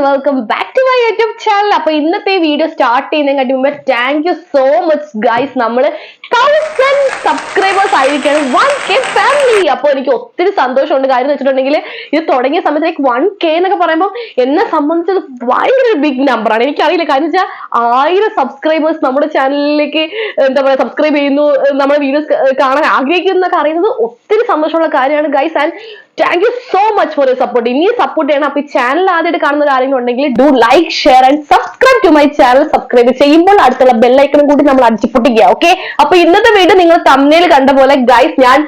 Welcome back to my YouTube channel. അപ്പൊ ഇന്നത്തെ video start ചെയ്യുന്നതിനെക്കാട്ടി മുമ്പ് thank you so much guys. നമ്മള് 1000 സബ്സ്ക്രൈബേഴ്സ് ആയിരിക്കാണ് 1K ഫാമിലി. അപ്പൊ എനിക്ക് ഒത്തിരി സന്തോഷമുണ്ട്. കാര്യം എന്ന് വെച്ചിട്ടുണ്ടെങ്കിൽ ഇത് തുടങ്ങിയ സമയത്തേക്ക് 1K എന്നൊക്കെ പറയുമ്പോൾ എന്നെ സംബന്ധിച്ചത് ഭയങ്കര ബിഗ് നമ്പറാണ്. എനിക്കറിയില്ല, കാര്യം വെച്ചാൽ 1000 സബ്സ്ക്രൈബേഴ്സ് നമ്മുടെ ചാനലിലേക്ക് എന്താ പറയുക സബ്സ്ക്രൈബ് ചെയ്യുന്നു, നമ്മുടെ വീഡിയോസ് കാണാൻ ആഗ്രഹിക്കുന്നു എന്നൊക്കെ അറിയുന്നത് ഒത്തിരി സന്തോഷമുള്ള കാര്യമാണ് guys. And thank you so much for your support. ഇനി സപ്പോർട്ട് ചെയ്യണം. അപ്പൊ ഈ ചാനൽ ആദ്യമായിട്ട് കാണുന്ന ആരെങ്കിലും ഉണ്ടെങ്കിൽ do like, share and subscribe to my channel. Subscribe ചെയ്യുമ്പോൾ അടുത്തുള്ള ബെല്ലൈക്കണും കൂടി നമ്മൾ അടിച്ചുപൊട്ടിക്കുക. ഓക്കെ, അപ്പൊ ഇന്നത്തെ വീഡിയോ നിങ്ങൾ തമ്മിൽ കണ്ട പോലെ ഗൈസ് ഞാൻ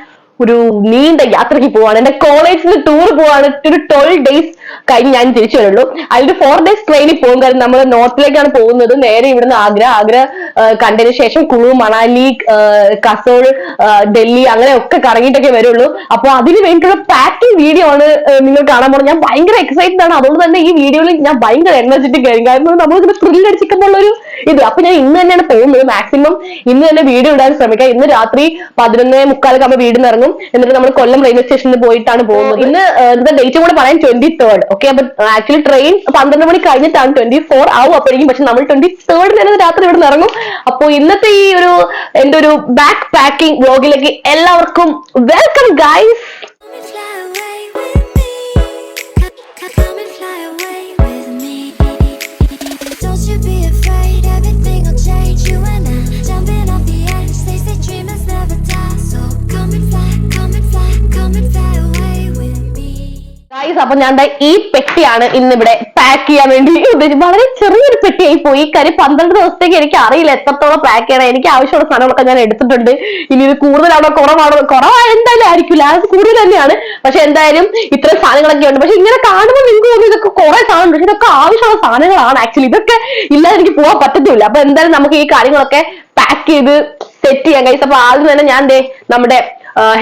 ഒരു നീണ്ട യാത്രയ്ക്ക് പോവാണ്. എന്റെ കോളേജിൽ ടൂർ പോവാണ്. ഒരു 12 ഡേയ്സ് കഴിഞ്ഞ് ഞാൻ തിരിച്ചു വരുള്ളൂ. അതിൽ 4 ഡേയ്സ് ട്രെയിനിൽ പോകും. കാരണം നമ്മൾ നോർത്തിലേക്കാണ് പോകുന്നത്. നേരെ ഇവിടുന്ന് ആഗ്ര കണ്ടതിന് ശേഷം കുളു, മണാലി, കസോൾ, ഡൽഹി അങ്ങനെ ഒക്കെ കറങ്ങിയിട്ടൊക്കെ വരുള്ളൂ. അപ്പൊ അതിന് വേണ്ടിയിട്ടുള്ള പാക്കിംഗ് വീഡിയോ ആണ് നിങ്ങൾ കാണാൻ പോകുന്നത്. ഞാൻ ഭയങ്കര എക്സൈറ്റഡ് ആണ്. അതുകൊണ്ട് തന്നെ ഈ വീഡിയോയിൽ ഞാൻ ഭയങ്കര എനർജറ്റിക് ആയിരിക്കും. കാരണം നമ്മളിങ്ങനെ ത്രില്ലടിച്ചിട്ടുള്ളൊരു ഇത്. അപ്പൊ ഞാൻ ഇന്ന് തന്നെയാണ് പോകുന്നത്. മാക്സിമം ഇന്ന് തന്നെ വീഡിയോ ഇടാൻ ശ്രമിക്കാം. ഇന്ന് രാത്രി 11:45 ആകുമ്പോൾ വീടിൽ നിന്ന് ഇറങ്ങും. എന്നിട്ട് നമ്മൾ കൊല്ലം റെയിൽവേ സ്റ്റേഷനിൽ പോയിട്ടാണ് പോകുന്നത്. ഇന്ന് ഡേറ്റ് കൂടെ പറയാൻ 23rd. ഓക്കെ, അപ്പൊ ആക്ച്വലി ട്രെയിൻ 12 മണി കഴിഞ്ഞിട്ടാണ് 24 ആവും അപ്പോഴേക്കും. പക്ഷെ നമ്മൾ 23rd തന്നെ രാത്രി ഇവിടെ നിന്ന് ഇറങ്ങും. അപ്പൊ ഇന്നത്തെ ഈ ഒരു എന്റെ ഒരു ബാക്ക് പാക്കിംഗ് വ്ലോഗിലേക്ക് എല്ലാവർക്കും വെൽക്കം ഗൈസ്. അപ്പൊ ഞാൻ ഈ പെട്ടിയാണ് ഇന്നിവിടെ പാക്ക് ചെയ്യാൻ വേണ്ടി ഉദ്ദേശിച്ചത്. വളരെ ചെറിയൊരു പെട്ടിയായി പോയി. കാര്യം 12 ദിവസത്തേക്ക് എനിക്ക് അറിയില്ല എത്രത്തോളം പാക്ക് ചെയ്യണം. എനിക്ക് ആവശ്യമുള്ള സാധനങ്ങളൊക്കെ ഞാൻ എടുത്തിട്ടുണ്ട്. ഇനി ഇത് കൂടുതലാണോ കുറവായ എന്തായാലും ആയിരിക്കില്ല, അത് കൂടുതൽ തന്നെയാണ്. പക്ഷെ എന്തായാലും ഇത്രയും സാധനങ്ങളൊക്കെ ഉണ്ട്. പക്ഷെ ഇങ്ങനെ കാണുമ്പോൾ നിങ്ങൾക്ക് തോന്നുന്നു ഇതൊക്കെ കുറെ സാധനം ഉണ്ട്. ഇതൊക്കെ ആവശ്യമുള്ള സാധനങ്ങളാണ്. ആക്ച്വലി ഇതൊക്കെ ഇല്ലാതെ എനിക്ക് പോകാൻ പറ്റത്തില്ല. അപ്പൊ എന്തായാലും നമുക്ക് ഈ കാര്യങ്ങളൊക്കെ പാക്ക് ചെയ്ത് സെറ്റ് ചെയ്യാൻ കഴിയും. അപ്പൊ ആദ്യം തന്നെ ഞാൻ നമ്മുടെ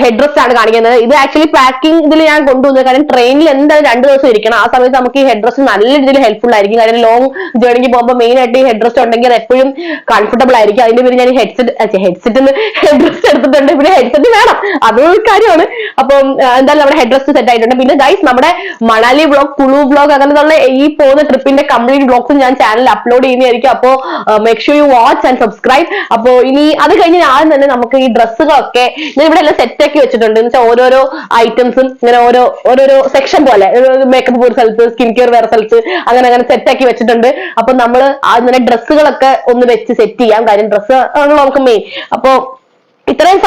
ഹെഡ് റെസ്റ്റ് ആണ് കാണിക്കുന്നത്. ഇത് ആക്ച്വലി പാക്കിംഗ് ഇതിൽ ഞാൻ കൊണ്ടുവന്നത്. കാരണം ട്രെയിനിൽ എന്തായാലും 2 ദിവസം ഇരിക്കണം. ആ സമയത്ത് നമുക്ക് ഈ ഹെഡ് റെസ്റ്റ് നല്ല രീതിയിൽ ഹെൽപ്ഫുൾ ആയിരിക്കും. കാരണം ലോങ് ജേർണിക്ക് പോകുമ്പോൾ മെയിൻ ആയിട്ട് ഈ ഹെഡ് റെസ്റ്റ് ഉണ്ടെങ്കിൽ അത് എപ്പോഴും കംഫർട്ടബിൾ ആയിരിക്കും. അതിന്റെ പേര് ഞാൻ ഹെഡ് റെസ്റ്റ് എടുത്തിട്ടുണ്ട്. പിന്നെ ഹെഡ്സെറ്റ് വേണം, അതൊരു കാര്യമാണ്. അപ്പം എന്തായാലും നമ്മുടെ ഹെഡ് റെസ്റ്റ് സെറ്റ് ആയിട്ടുണ്ട്. പിന്നെ ഗൈസ് നമ്മുടെ മണാലി വ്ലോഗ്, കുളു വ്ലോഗ് അങ്ങനെയുള്ള ഈ പോകുന്ന ട്രിപ്പിന്റെ കംപ്ലീറ്റ് വ്ലോഗ്സും ഞാൻ ചാനലിൽ അപ്ലോഡ് ചെയ്യുന്നതായിരിക്കും. അപ്പോ make sure you watch and subscribe. അപ്പോ ഇനി അത് കഴിഞ്ഞ് ആദ്യം തന്നെ നമുക്ക് ഈ ഡ്രസ്സുകളൊക്കെ ഞാൻ ഇവിടെ എല്ലാം സെറ്റ് ആക്കി വെച്ചിട്ടുണ്ട്. എന്ന് വെച്ചാൽ ഓരോരോ ഐറ്റംസും ഇങ്ങനെ ഓരോരോ സെക്ഷൻ പോലെ മേക്കപ്പ് ഒരു സ്ഥലത്ത്, സ്കിൻ കെയർ വേറെ സ്ഥലത്ത്, അങ്ങനെ സെറ്റ് ആക്കി വെച്ചിട്ടുണ്ട്. അപ്പൊ നമ്മൾ അങ്ങനെ ഡ്രസ്സുകളൊക്കെ ഒന്ന് വെച്ച് സെറ്റ് ചെയ്യാം. കാര്യം ഡ്രസ്സ് ആണല്ലോ നമുക്ക് മെയിൻ. അപ്പൊ ഇത്രയും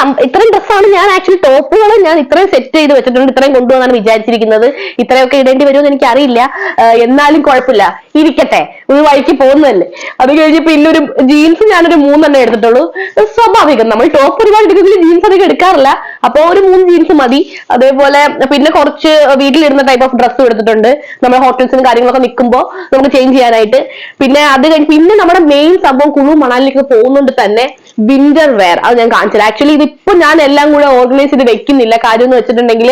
ഡ്രസ്സാണ് ഞാൻ ആക്ച്വലി ടോപ്പുകൾ ഞാൻ ഇത്രയും സെറ്റ് ചെയ്ത് വെച്ചിട്ടുണ്ട്. ഇത്രയും കൊണ്ടുപോകാനാണ് വിചാരിച്ചിരിക്കുന്നത്. ഇത്രയൊക്കെ ഇടേണ്ടി വരുമെന്ന് എനിക്ക് അറിയില്ല. എന്നാലും കുഴപ്പമില്ല, ഇരിക്കട്ടെ, ഒരു വഴിക്ക് പോകുന്നതല്ലേ. അത് കഴിഞ്ഞ് പിന്നെ ഒരു ജീൻസ് ഞാനൊരു 3 എടുത്തിട്ടുള്ളൂ. സ്വാഭാവികം, നമ്മൾ ടോപ്പ് ഒരുപാട് എടുക്കുന്നതിൽ ജീൻസ് അധികം എടുക്കാറില്ല. അപ്പൊ ഒരു 3 ജീൻസ് മതി. അതേപോലെ പിന്നെ കുറച്ച് വീട്ടിലിരുന്ന ടൈപ്പ് ഓഫ് ഡ്രസ്സും എടുത്തിട്ടുണ്ട്. നമ്മുടെ ഹോട്ടൽസിനും കാര്യങ്ങളൊക്കെ നിൽക്കുമ്പോൾ നമുക്ക് ചേഞ്ച് ചെയ്യാനായിട്ട്. പിന്നെ അത് കഴിഞ്ഞ് പിന്നെ നമ്മുടെ മെയിൻ സംഭവം കുളു മണാലിലേക്ക് പോകുന്നുണ്ട് തന്നെ വിന്റർ വെയർ. അത് ഞാൻ കാണിച്ചത്. ആക്ച്വലി ഇതിപ്പോ ഞാൻ എല്ലാം കൂടെ ഓർഗനൈസ് ചെയ്ത് വെക്കുന്നില്ല. കാര്യം എന്ന് വെച്ചിട്ടുണ്ടെങ്കിൽ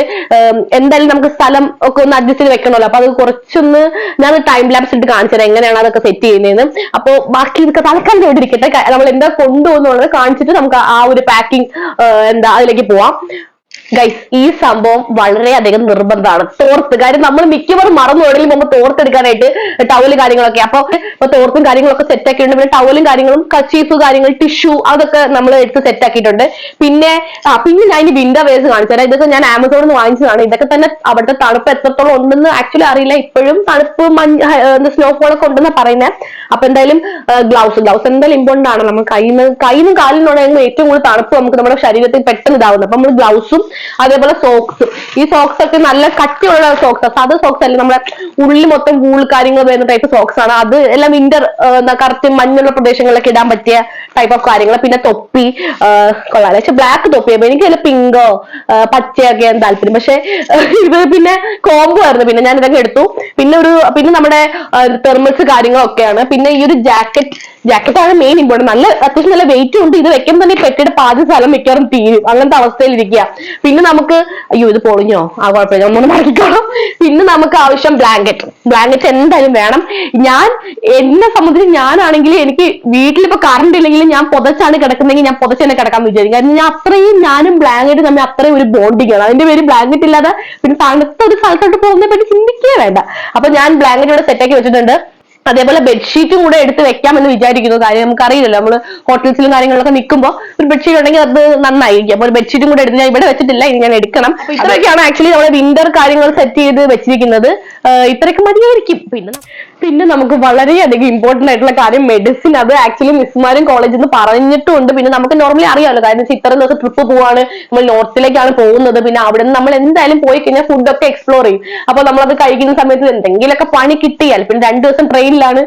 എന്തായാലും നമുക്ക് സ്ഥലം ഒക്കെ ഒന്ന് അഡ്ജസ്റ്റ് ചെയ്ത് വെക്കണമല്ലോ. അപ്പൊ അത് കുറച്ചൊന്ന് ഞാൻ ടൈം ലാപ്സ് ഇട്ട് കാണിച്ചത് എങ്ങനെയാണ് അതൊക്കെ സെറ്റ് ചെയ്യുന്നതെന്ന്. അപ്പൊ ബാക്കി ഇതൊക്കെ തലക്കാൻ വേണ്ടിയിരിക്കട്ടെ. നമ്മൾ എന്താ കൊണ്ടുപോകുന്നുള്ളത് കാണിച്ചിട്ട് നമുക്ക് ആ ഒരു പാക്കിംഗ് അതിലേക്ക് പോവാം. ഗൈസ്, ഈ സംഭവം വളരെയധികം നിർബന്ധമാണ്. തോർത്ത്. കാര്യം നമ്മൾ മിക്കവാറും മറന്നു എവിടെയും പോകുമ്പോൾ തോർത്തെടുക്കാനായിട്ട് ടവല് കാര്യങ്ങളൊക്കെ. അപ്പൊ തോർത്തും കാര്യങ്ങളൊക്കെ സെറ്റ് ആക്കിയിട്ടുണ്ട്. പിന്നെ ടവലും കാര്യങ്ങളും, കച്ചീഫ് കാര്യങ്ങൾ, ടിഷ്യൂ അതൊക്കെ നമ്മൾ എടുത്ത് സെറ്റ് ആക്കിയിട്ടുണ്ട്. പിന്നെ ഞാൻ ഇനി വിന്റർ വെയർസ് കാണിച്ചു തരാം. ഇതൊക്കെ ഞാൻ ആമസോണിൽ നിന്ന് വാങ്ങിച്ചതാണ്. ഇതൊക്കെ തന്നെ അവിടുത്തെ തണുപ്പ് എത്രത്തോളം ഉണ്ടെന്ന് ആക്ച്വലി അറിയില്ല. ഇപ്പോഴും തണുപ്പ് സ്നോഫോൾ ഒക്കെ ഉണ്ടെന്ന് പറയുന്നത്. അപ്പൊ എന്തായാലും ഗ്ലൗസ് എന്തായാലും ഇമ്പോർട്ടന്റ് ആണ്. നമ്മൾ കൈന്നും കാലിനുണ്ടെങ്കിൽ ഏറ്റവും കൂടുതൽ തണുപ്പ് നമുക്ക് നമ്മുടെ ശരീരത്തിൽ പെട്ടെന്ന് ഇതാവുന്നത്. അപ്പൊ നമ്മൾ ഗ്ലൗസും അതേപോലെ സോക്സ്. ഈ സോക്സ് ഒക്കെ നല്ല കട്ടിയുള്ള സോക്സ്. അത് സോക്സ് അല്ല, നമ്മുടെ ഉള്ളിൽ മൊത്തം വൂൾ കാര്യങ്ങൾ വരുന്ന ടൈപ്പ് സോക്സ് ആണ്. അത് എല്ലാം വിന്റർ കറക്റ്റ് മഞ്ഞുള്ള പ്രദേശങ്ങളിലൊക്കെ ഇടാൻ പറ്റിയ ടൈപ്പ് ഓഫ് കാര്യങ്ങൾ. പിന്നെ തൊപ്പി കൊള്ളാം. പക്ഷെ ബ്ലാക്ക് തൊപ്പിയാകുമ്പോ എനിക്ക് ചില പിങ്കോ പച്ചയൊക്കെയാണ് താല്പര്യം. പക്ഷെ ഇത് പിന്നെ കോംബോ ആയിരുന്നു. പിന്നെ ഞാൻ ഇതൊക്കെ എടുത്തു. പിന്നെ നമ്മുടെ തെർമൽസ് കാര്യങ്ങളൊക്കെയാണ്. പിന്നെ ഈ ഒരു ജാക്കറ്റാണ് മെയിൻ ഇമ്പോർട്ടന്റ്. അത്യാവശ്യം നല്ല വെയിറ്റും ഉണ്ട്. ഇത് വെക്കുമ്പോൾ തന്നെ പെട്ടിയുടെ പാതി സ്ഥലം മിക്കവാറും തീരും. അങ്ങനത്തെ അവസ്ഥയിൽ ഇരിക്കുക. പിന്നെ നമുക്ക് ഇത് പൊളിഞ്ഞോ, കുഴപ്പമില്ല, ഒന്നും മടക്കിക്കോളാം. പിന്നെ നമുക്ക് ആവശ്യം ബ്ലാങ്കറ്റ്. ബ്ലാങ്കറ്റ് എന്തായാലും വേണം. എന്നെ സംബന്ധിച്ച് ഞാനാണെങ്കിൽ എനിക്ക് വീട്ടിലിപ്പോ കറണ്ട് ഇല്ലെങ്കിലും ഞാൻ പുതച്ചാണ് കിടക്കുന്നെങ്കിൽ ഞാൻ പുതച്ച് തന്നെ കിടക്കാന്ന് വിചാരിക്കും. കാരണം ഞാൻ അത്രയും ഞാനും ബ്ലാങ്കറ്റ് തമ്മിൽ അത്രയും ഒരു ബോണ്ടിങ് ആണ്. അതിന്റെ പേര് ബ്ലാങ്കറ്റ് ഇല്ലാതെ പിന്നെ തണുത്ത ഒരു സ്ഥലത്തോട്ട് പോകുന്നതിനെ പറ്റി ചിന്തിക്കേ വേണ്ട. അപ്പൊ ഞാൻ ബ്ലാങ്കറ്റ് ഇവിടെ സെറ്റാക്കി വെച്ചിട്ടുണ്ട്. അതേപോലെ ബെഡ്ഷീറ്റും കൂടെ എടുത്ത് വെക്കാമെന്ന് വിചാരിക്കുന്നു. കാര്യം നമുക്കറിയില്ലല്ലോ, നമ്മള് ഹോട്ടൽസിലും കാര്യങ്ങളിലൊക്കെ നിൽക്കുമ്പോൾ ഒരു ബെഡ്ഷീറ്റ് ഉണ്ടെങ്കിൽ അത് നന്നായിരിക്കും. അപ്പൊ ഒരു ബെഡ്ഷീറ്റും കൂടെ എടുത്ത് ഞാൻ ഇവിടെ വെച്ചിട്ടില്ല, ഇനി ഞാൻ എടുക്കണം. അപ്പൊ ഇത്രയൊക്കെയാണ് ആക്ച്വലി നമ്മുടെ വിന്റർ കാര്യങ്ങൾ സെറ്റ് ചെയ്ത് വെച്ചിരിക്കുന്നത്. ഇത്രയൊക്കെ മതിയായിരിക്കും. പിന്നെ നമുക്ക് വളരെയധികം ഇമ്പോർട്ടന്റ് ആയിട്ടുള്ള കാര്യം മെഡിസിൻ. അത് ആക്ച്വലി മിസ്മാരും കോളേജിൽ നിന്ന് പറഞ്ഞിട്ടുണ്ട്. പിന്നെ നമുക്ക് നോർമലി അറിയാമല്ലോ, കാരണം ഇത്രയും ദിവസം ട്രിപ്പ് പോവാണ്, നമ്മൾ നോർത്തിലേക്കാണ് പോകുന്നത്. പിന്നെ അവിടെ നിന്ന് നമ്മൾ എന്തായാലും പോയി കഴിഞ്ഞാൽ ഫുഡൊക്കെ എക്സ്പ്ലോർ ചെയ്യും. അപ്പൊ നമ്മളത് കഴിക്കുന്ന സമയത്ത് എന്തെങ്കിലുമൊക്കെ പണി കിട്ടിയാൽ, പിന്നെ 2 ദിവസം ട്രെയിനിലാണ്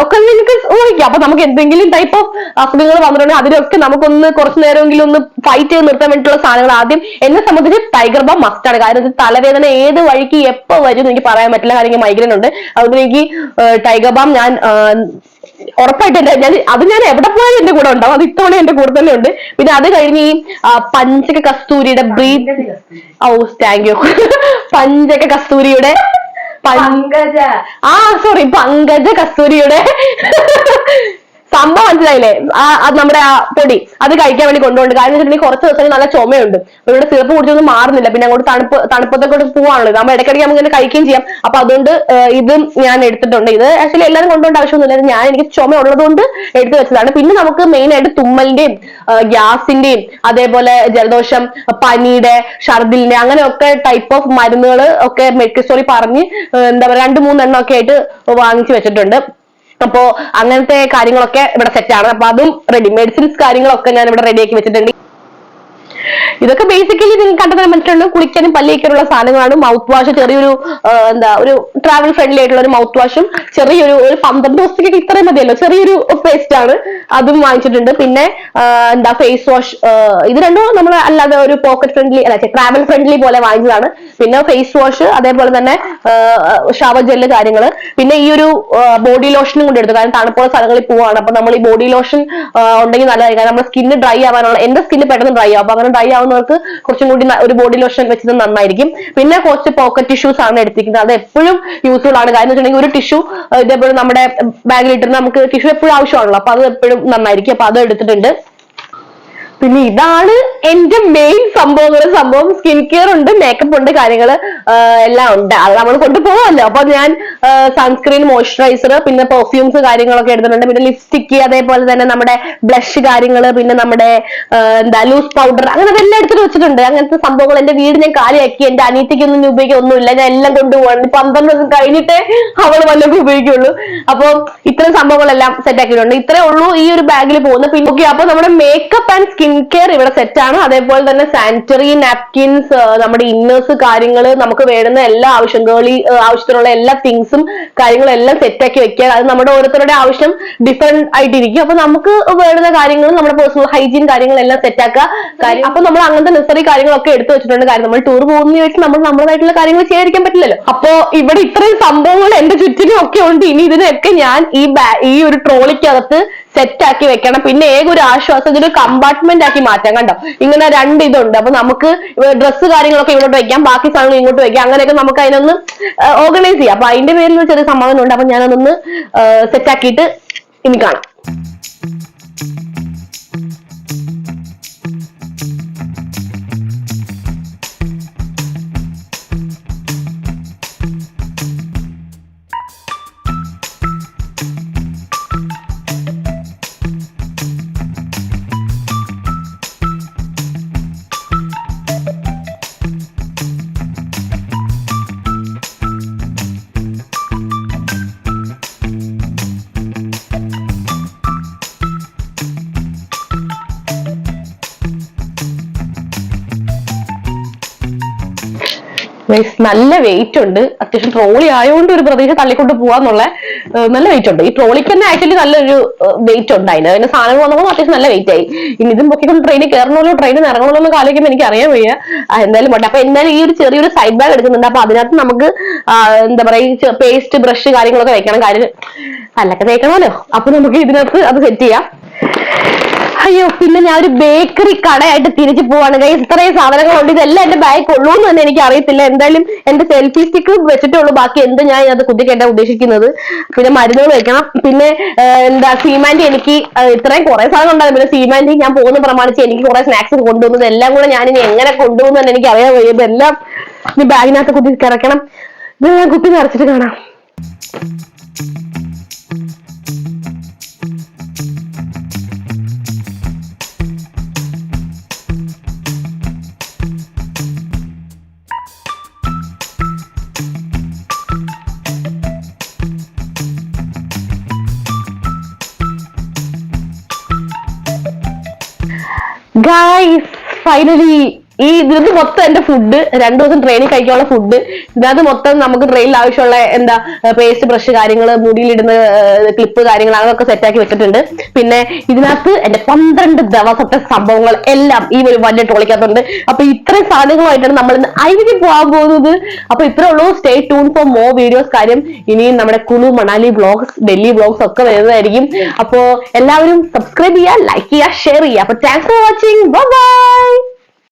ഒക്കെ നിങ്ങൾക്ക് ഊഹിക്കാം. അപ്പൊ നമുക്ക് എന്തെങ്കിലും ടൈപ്പ് ഓഫ് അസുഖങ്ങൾ വന്നിട്ടുണ്ടെങ്കിൽ അതിനൊക്കെ നമുക്കൊന്ന് കുറച്ചു നേരമെങ്കിലും ഒന്ന് ഫൈറ്റ് ചെയ്ത് നിർത്താൻ വേണ്ടിയിട്ടുള്ള സാധനങ്ങൾ ആദ്യം എന്നെ സംബന്ധിച്ച് ടൈഗർ ബാം മസ്റ്റ് ആണ്. കാരണം തലവേദന ഏത് വഴിക്ക് എപ്പോ വരും എനിക്ക് പറയാൻ പറ്റില്ല. കാര്യം മൈഗ്രൈൻ ഉണ്ട്. അതുകൊണ്ട് എനിക്ക് ടൈഗർ ബാം ഞാൻ ഉറപ്പായിട്ട് ഞാൻ എവിടെ പോയാലും എന്റെ കൂടെ ഉണ്ടാവും. അത് ഇത്തവണ എന്റെ കൂടെ തന്നെ ഉണ്ട്. പിന്നെ അത് കഴിഞ്ഞ് ഈ പഞ്ചക കസ്തൂരിയുടെ ബ്രീത്ത്, താങ്ക് യു, പഞ്ചക കസ്തൂരിയുടെ പങ്കജ കസ്തൂരിയുടെ സംഭവം മനസ്സിലായില്ലേ? നമ്മുടെ ആ പൊടി അത് കഴിക്കാൻ വേണ്ടി കൊണ്ടുപോകുന്നുണ്ട്. കാരണം വെച്ചിട്ടുണ്ടെങ്കിൽ കുറച്ച് ദിവസം നല്ല ചുമയുണ്ട്. ഇവിടെ സിറപ്പ് കുടിച്ചൊന്നും മാറുന്നില്ല. പിന്നെ അങ്ങോട്ട് തണുപ്പത്തൊക്കെ പോവാണല്ലോ, നമ്മൾ ഇടയ്ക്കിടയ്ക്ക് നമുക്ക് ഇങ്ങനെ കഴിക്കുകയും ചെയ്യാം. അപ്പൊ അതുകൊണ്ട് ഇതും ഞാൻ എടുത്തിട്ടുണ്ട്. ഇത് ആക്ച്വലി എല്ലാവരും കൊണ്ടുപോകേണ്ട ആവശ്യമൊന്നുമില്ല. എനിക്ക് ചുമ ഉള്ളതുകൊണ്ട് എടുത്തു വെച്ചതാണ്. പിന്നെ നമുക്ക് മെയിൻ ആയിട്ട് തുമ്മലിന്റെയും ഗ്യാസിന്റെയും അതേപോലെ ജലദോഷം, പനിയുടെ, ഷർദിലിന്റെ അങ്ങനെയൊക്കെ ടൈപ്പ് ഓഫ് മരുന്നുകൾ ഒക്കെ മെഡിക്കൽ സ്റ്റോറിൽ പറഞ്ഞ് എന്താ പറയുക 2-3 എണ്ണം ഒക്കെ ആയിട്ട് വാങ്ങിച്ചു വെച്ചിട്ടുണ്ട്. അപ്പോ അങ്ങനത്തെ കാര്യങ്ങളൊക്കെ ഇവിടെ സെറ്റാണ്. അപ്പൊ അതും റെഡി, മെഡിസിൻസ് കാര്യങ്ങളൊക്കെ ഞാൻ ഇവിടെ റെഡിയാക്കി വെച്ചിട്ടുണ്ട്. ഇതൊക്കെ ബേസിക്കലി നിങ്ങൾ കണ്ടത് മനസ്സിലുണ്ട്. കുളിക്കാനും പല്ലിക്കാനുള്ള സാധനങ്ങളാണ്. മൗത്ത് വാഷ്, ചെറിയൊരു ഒരു ട്രാവൽ ഫ്രണ്ട്ലി ആയിട്ടുള്ള ഒരു മൗത്ത് വാഷും, ചെറിയൊരു 12 ദിവസത്തേക്ക് ഇത്രയും മതിയല്ലോ, ചെറിയൊരു പേസ്റ്റ് ആണ്, അതും വാങ്ങിച്ചിട്ടുണ്ട്. പിന്നെ ഫേസ് വാഷ്, ഇത് രണ്ടും നമ്മൾ അല്ലാതെ ഒരു പോക്കറ്റ് ഫ്രണ്ട്ലി ട്രാവൽ ഫ്രണ്ട്ലി പോലെ വാങ്ങിച്ചതാണ്. പിന്നെ ഫേസ് വാഷ്, അതേപോലെ തന്നെ ഷവർ ജെല്ല് കാര്യങ്ങള്. പിന്നെ ഈ ഒരു ബോഡി ലോഷനും കൂടി എടുത്തു. കാരണം തണുപ്പുള്ള സ്ഥലങ്ങളിൽ പോവാണ്. അപ്പൊ നമ്മൾ ഈ ബോഡി ലോഷൻ ഉണ്ടെങ്കിൽ നല്ലതായിരിക്കും. നമ്മുടെ സ്കിന്ന് ഡ്രൈ ആവാനുള്ള, എന്റെ സ്കിന്ന് പെട്ടെന്ന് ഡ്രൈ ആവും. അപ്പൊ അങ്ങനെ ഡ്രൈ ആവുന്നവർക്ക് കുറച്ചും കൂടി ഒരു ബോഡി ലോഷൻ വെച്ചത് നന്നായിരിക്കും. പിന്നെ കുറച്ച് പോക്കറ്റ് ടിഷ്യൂസ് ആണ് എടുത്തിരിക്കുന്നത്. അത് എപ്പോഴും യൂസ്ഫുൾ ആണ്. കാരണം വെച്ചിട്ടുണ്ടെങ്കിൽ ഒരു ടിഷ്യൂ ഇതേപോലെ നമ്മുടെ ബാഗിൽ ഇട്ടിരുന്ന നമുക്ക് ടിഷ്യൂ എപ്പോഴും ആവശ്യമാണല്ലോ. അപ്പൊ അത് എപ്പോഴും നന്നായിരിക്കും. അപ്പൊ അത് എടുത്തിട്ടുണ്ട്. പിന്നെ ഇതാണ് എന്റെ മെയിൻ സംഭവം. സ്കിൻ കെയർ ഉണ്ട്, മേക്കപ്പ് ഉണ്ട്, കാര്യങ്ങൾ എല്ലാം ഉണ്ട്. അത് നമ്മൾ കൊണ്ടുപോകാമല്ലോ. അപ്പൊ ഞാൻ സൺസ്ക്രീൻ, മോയ്സ്ചറൈസർ, പിന്നെ പെർഫ്യൂംസ് കാര്യങ്ങളൊക്കെ എടുത്തിട്ടുണ്ട്. പിന്നെ ലിപ്സ്റ്റിക്, അതേപോലെ തന്നെ നമ്മുടെ ബ്ലഷ് കാര്യങ്ങൾ, പിന്നെ നമ്മുടെ ലൂസ് പൗഡർ, അങ്ങനെ എല്ലാം എടുത്തിട്ട് വെച്ചിട്ടുണ്ട്. അങ്ങനത്തെ സംഭവങ്ങൾ എന്റെ വീട് ഞാൻ കാലിയാക്കി. എന്റെ അനിയത്തിക്കൊന്നും ഉപയോഗിക്കൊന്നുമില്ല. ഞാൻ എല്ലാം കൊണ്ടുപോകാൻ 12 ദിവസം കഴിഞ്ഞിട്ടേ അവൾ വല്ലതും ഉപയോഗിക്കുള്ളൂ. അപ്പൊ ഇത്തരം സംഭവങ്ങളെല്ലാം സെറ്റ് ആക്കിയിട്ടുണ്ട്. ഇത്രേ ഉള്ളൂ ഈ ഒരു ബാഗിൽ പോകുന്നത്. പിന്നെ ഓക്കെ, അപ്പൊ നമ്മുടെ മേക്കപ്പ് ആൻഡ് സ്കിൻ കെയർ ഇവിടെ സെറ്റ് ആണ്. അതേപോലെ തന്നെ സാനിറ്ററി നാപ്കിൻസ്, നമ്മുടെ ഇന്നേഴ്സ് കാര്യങ്ങൾ, നമുക്ക് വേണ്ടുന്ന എല്ലാ ആവശ്യം, ആവശ്യത്തിനുള്ള എല്ലാ തിങ്സും കാര്യങ്ങളും എല്ലാം സെറ്റ് ആക്കി വെക്കുക. അത് നമ്മുടെ ഓരോരുത്തരുടെ ആവശ്യം ഡിഫറെന്റ് ആയിട്ടിരിക്കും. അപ്പൊ നമുക്ക് വേണ്ടുന്ന കാര്യങ്ങളും നമ്മുടെ പേഴ്സണൽ ഹൈജീൻ കാര്യങ്ങളെല്ലാം സെറ്റ് ആക്കുക. അപ്പൊ നമ്മൾ അങ്ങനത്തെ നെസറി കാര്യങ്ങളൊക്കെ എടുത്തു വെച്ചിട്ടുണ്ട്. കാര്യം നമ്മൾ ടൂർ പോകുന്ന ചോദിച്ചാൽ നമ്മൾ നമ്മുടേതായിട്ടുള്ള കാര്യങ്ങൾ ചെയ്യാതിരിക്കാൻ പറ്റില്ലല്ലോ. അപ്പൊ ഇവിടെ ഇത്രയും സംഭവങ്ങൾ എന്റെ ചുറ്റിനും ഒക്കെ ഉണ്ട്. ഇനി ഇതിനൊക്കെ ഞാൻ ഈ ഒരു ട്രോളിക്കകത്ത് സെറ്റ് ആക്കി വെക്കണം. പിന്നെ ഒരു ആശ്വാസം, ഇതൊരു കമ്പാർട്ട്മെന്റ് ആക്കി മാറ്റാം. കണ്ടോ, ഇങ്ങനെ 2 ഇതുണ്ട്. അപ്പൊ നമുക്ക് ഡ്രസ്സ് കാര്യങ്ങളൊക്കെ ഇങ്ങോട്ട് വെക്കാം, ബാക്കി സാധനങ്ങൾ ഇങ്ങോട്ട് വെക്കാം. അങ്ങനെയൊക്കെ നമുക്ക് അതിനൊന്ന് ഓർഗനൈസ് ചെയ്യാം. അപ്പൊ അതിന്റെ പേരിൽ ഒരു ചെറിയ സംഭവം ഉണ്ട്. അപ്പൊ ഞാനതൊന്ന് സെറ്റ് ആക്കിയിട്ട് ഇനി കാണാം. നല്ല വെയിറ്റ് ഉണ്ട്. അത്യാവശ്യം ട്രോളി ആയതുകൊണ്ട് ഒരു പ്രതീക്ഷ തള്ളിക്കൊണ്ട് പോവാന്നുള്ള നല്ല വെയിറ്റ് ഉണ്ട്. ഈ ട്രോളിക്ക് തന്നെ ആക്ച്വലി നല്ലൊരു വെയിറ്റ് ഉണ്ട്. അതിന് സാധനങ്ങൾ വന്നപ്പോൾ അത്യാവശ്യം നല്ല വെയിറ്റ് ആയി. ഇനി ഇതും പൊക്കിക്കൊണ്ട് ട്രെയിനിൽ കയറണമല്ലോ, ട്രെയിനിൽ ഇറങ്ങണമല്ലോ എന്ന് ആലോചിക്കുമ്പോൾ എനിക്ക് അറിയാൻ വയ്യ. എന്തായാലും പോട്ടെ. അപ്പൊ എന്തായാലും ഈ ഒരു ചെറിയൊരു സൈഡ് ബാഗ് എടുക്കുന്നുണ്ട്. അപ്പൊ അതിനകത്ത് നമുക്ക് എന്താ പറയാ പേസ്റ്റ്, ബ്രഷ് കാര്യങ്ങളൊക്കെ വെക്കണം. കാര്യം പല്ലൊക്കെ തേക്കണമല്ലോ. അപ്പൊ നമുക്ക് ഇതിനകത്ത് അത് സെറ്റ് ചെയ്യാം. അയ്യോ പിന്നെ ഞാൻ ഒരു ബേക്കറി കടയായിട്ട് തിരിച്ചു പോവാണ് ഗൈസ്. ഇത്രയും സാധനങ്ങളുണ്ട്, ഇതെല്ലാം എന്റെ ബാഗ് കൊള്ളൂന്ന് തന്നെ എനിക്ക് അറിയത്തില്ല. എന്തായാലും എന്റെ സെൽഫി സ്റ്റിക്ക് വെച്ചിട്ടുള്ളൂ, ബാക്കി എന്ത് ഞാൻ അത് കുത്തിക്കേട്ടാ ഉദ്ദേശിക്കുന്നത്. പിന്നെ മരുന്നുകൾ വെക്കണം, പിന്നെ എന്താ സീമാൻറ്റി എനിക്ക് ഇത്രയും കുറെ സാധനം ഉണ്ടാകും. പിന്നെ സീമാൻറ്റി ഞാൻ പോകുന്ന പ്രമാണിച്ച് എനിക്ക് കുറെ സ്നാക്സ് കൊണ്ടുവന്നത് എല്ലാം കൂടെ ഞാൻ ഇനി എങ്ങനെ കൊണ്ടുപോകുന്നു തന്നെ എനിക്ക് അറിയാൻ വയ്യ. ഇതെല്ലാം ഇനി ബാഗിനകത്ത് കുത്തി കിടക്കണം. ഇത് ഞാൻ കുത്തി നിറച്ചിട്ട് കാണാം. ഗൈസ് ഫൈനലി ഇതിനകത്ത് മൊത്തം എന്റെ ഫുഡ്, 2 ദിവസം ട്രെയിനിൽ കഴിക്കാനുള്ള ഫുഡ്, ഇതിനകത്ത് മൊത്തം നമുക്ക് ട്രെയിനിൽ ആവശ്യമുള്ള എന്താ പേസ്റ്റ്, ബ്രഷ് കാര്യങ്ങള്, മുടിയിലിടുന്ന ക്ലിപ്പ് കാര്യങ്ങൾ അതൊക്കെ സെറ്റാക്കി വെച്ചിട്ടുണ്ട്. പിന്നെ ഇതിനകത്ത് എന്റെ 12 ദിവസത്തെ സംഭവങ്ങൾ എല്ലാം ഈ ഒരു വലിയ ട്രോളിക്കകത്തുണ്ട്. അപ്പൊ ഇത്രയും സാധനങ്ങളുമായിട്ടാണ് നമ്മൾ ഇന്ന് ഐവിക്ക് പോകാൻ പോകുന്നത്. അപ്പൊ ഇത്രേ ഉള്ളൂ. Stay tune for more videos. കാര്യം ഇനിയും നമ്മുടെ കുളു, മണാലി വ്ളോഗ്സ്, ഡൽഹി വ്ളോഗ്സ് ഒക്കെ വരുന്നതായിരിക്കും. അപ്പോ എല്ലാവരും സബ്സ്ക്രൈബ് ചെയ്യുക, ലൈക്ക് ചെയ്യുക, ഷെയർ ചെയ്യുക. അപ്പൊ thanks for watching. Bye bye.